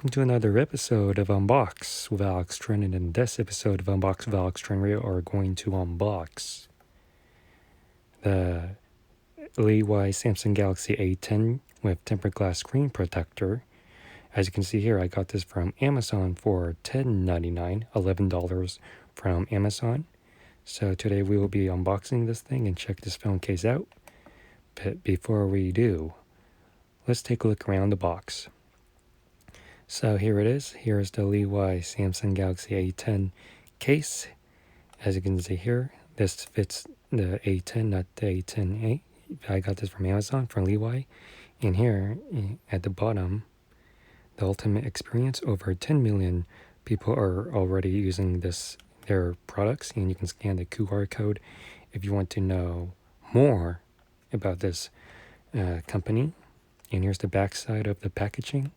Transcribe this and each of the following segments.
welcome to another episode of Unbox with Alex Trinh. And in this episode of Unbox with Alex Trinh, we are going to unbox the LeYi Samsung Galaxy A10 with tempered glass screen protector. As you can see here, I got this from Amazon for $10.99, $11 from Amazon. So today we will be unboxing this thing and check this phone case out. But before we do, let's take a look around the box. So here it is. Here's the LeYi Samsung Galaxy A10 case. As you can see here, this fits the A10, not the A10e. I got this from Amazon, from LeYi. And here at the bottom, the ultimate experience. Over 10 million people are already using their products, and you can scan the QR code if you want to know more about this company. And here's the back side of the packaging,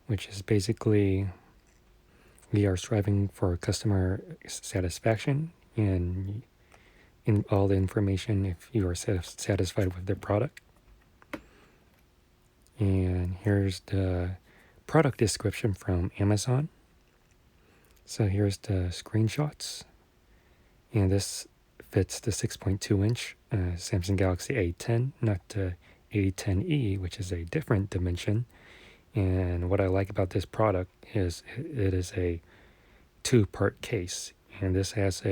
which is basically we are striving for customer satisfaction and in all the information if you are satisfied with the product. And here's the product description from Amazon. So here's the screenshots, and this fits the 6.2-inch Samsung Galaxy A10, not the A10e, which is a different dimension. And what I like about this product is it is a two-part case, and this has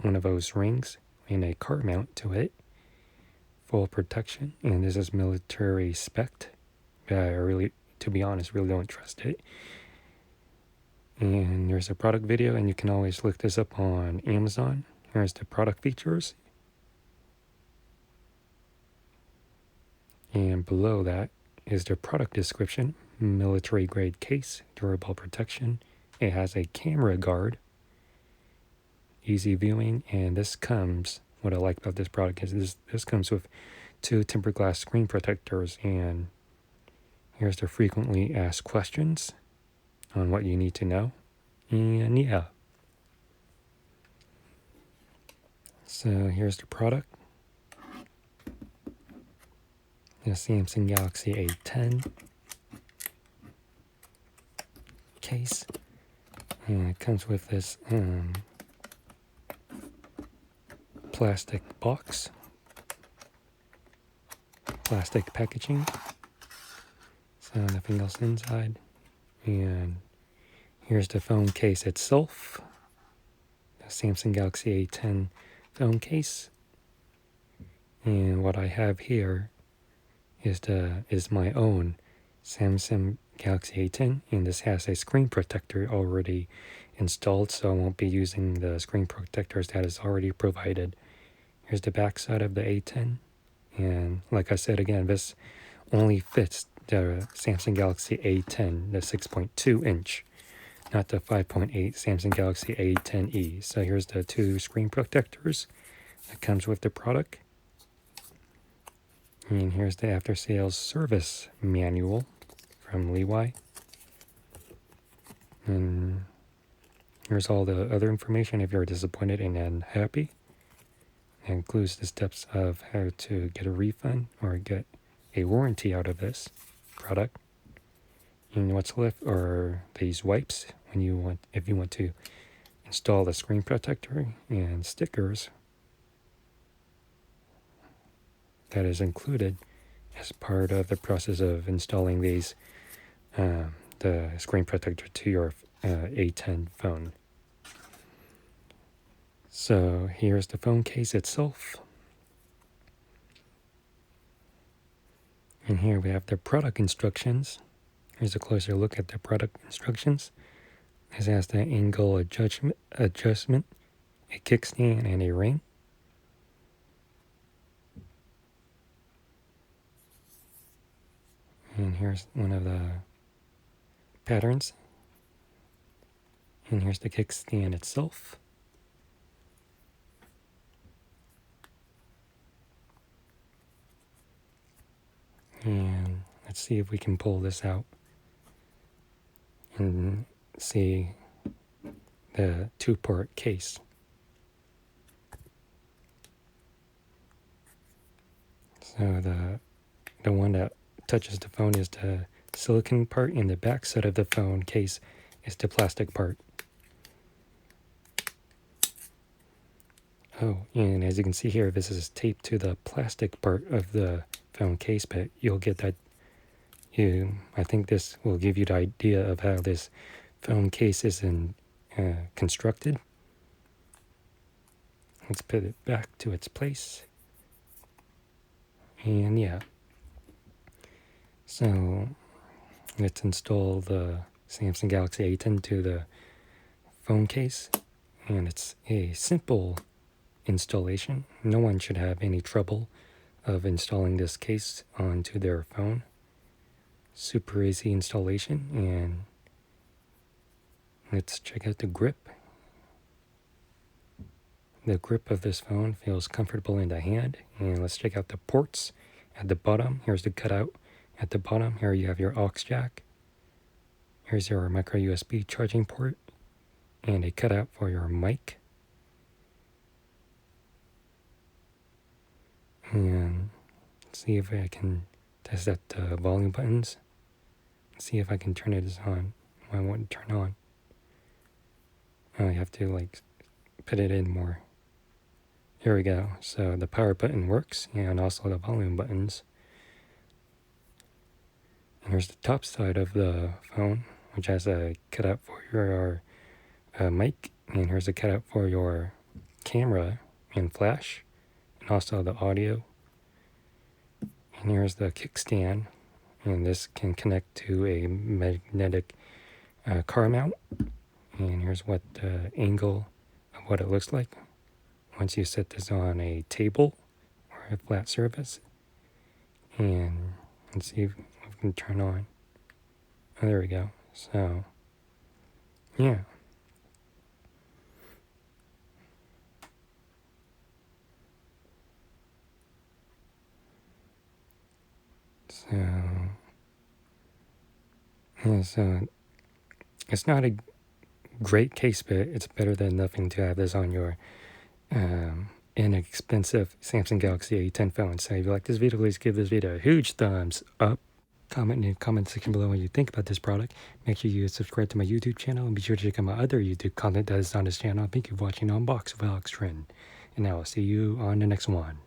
one of those rings and a car mount to it, full protection, and this is military spec. To be honest, really don't trust it. And there's a product video, and you can always look this up on Amazon. Here's the product features. And below that is the product description. Military grade case, durable protection. It has a camera guard, easy viewing, and what I like about this product is this comes with 2 tempered glass screen protectors, and here's the frequently asked questions on what you need to know. And yeah. So here's the product. The Samsung Galaxy A10 case. And it comes with this plastic box. Plastic packaging. So nothing else inside. And here's the phone case itself. The Samsung Galaxy A10 phone case. And what I have here is my own Samsung Galaxy A10, and this has a screen protector already installed, so I won't be using the screen protectors that is already provided. Here's the back side of the A10, and like I said again, this only fits the Samsung Galaxy A10, the 6.2-inch, not the 5.8 Samsung Galaxy A10e. So here's the 2 screen protectors that comes with the product. And here's the after-sales service manual from LeYi. And here's all the other information if you're disappointed and unhappy. It includes the steps of how to get a refund or get a warranty out of this product. And what's left are these wipes if you want to install the screen protector, and stickers that is included as part of the process of installing the screen protector to your A10 phone. So here's the phone case itself. And here we have the product instructions. Here's a closer look at the product instructions. This has the angle adjustment, a kickstand, and a ring. And here's one of the patterns. And here's the kickstand itself. And let's see if we can pull this out and see the 2-part case. So the one that touches the phone is the silicone part, and the back side of the phone case is the plastic part. Oh, and as you can see here, this is taped to the plastic part of the phone case, but you'll get that. I think this will give you the idea of how this phone case is constructed. Let's put it back to its place. And yeah. So let's install the Samsung Galaxy A10 to the phone case. And it's a simple installation. No one should have any trouble of installing this case onto their phone. Super easy installation, and let's check out the grip. The grip of this phone feels comfortable in the hand, and let's check out the ports at the bottom. Here's the cutout at the bottom. Here you have your aux jack. Here's your micro USB charging port and a cutout for your mic. And let's see if I can test out the volume buttons. See if I can turn it on. I want to turn on. Oh, I have to put it in more. Here we go. So the power button works, and also the volume buttons. And here's the top side of the phone, which has a cutout for your mic, and here's a cutout for your camera and flash, and also the audio. And here's the kickstand, and this can connect to a magnetic car mount. And here's what the angle of what it looks like once you set this on a table or a flat surface. And let's see if we can turn on. Oh, there we go. So, yeah. So it's not a great case, but it's better than nothing to have this on your inexpensive Samsung Galaxy A10 phone. So if you like this video, please give this video a huge thumbs up. Comment in the comment section below what you think about this product. Make sure you subscribe to my YouTube channel, and be sure to check out my other YouTube content that is on this channel. Thank you for watching Unbox with Trinh, and I will see you on the next one.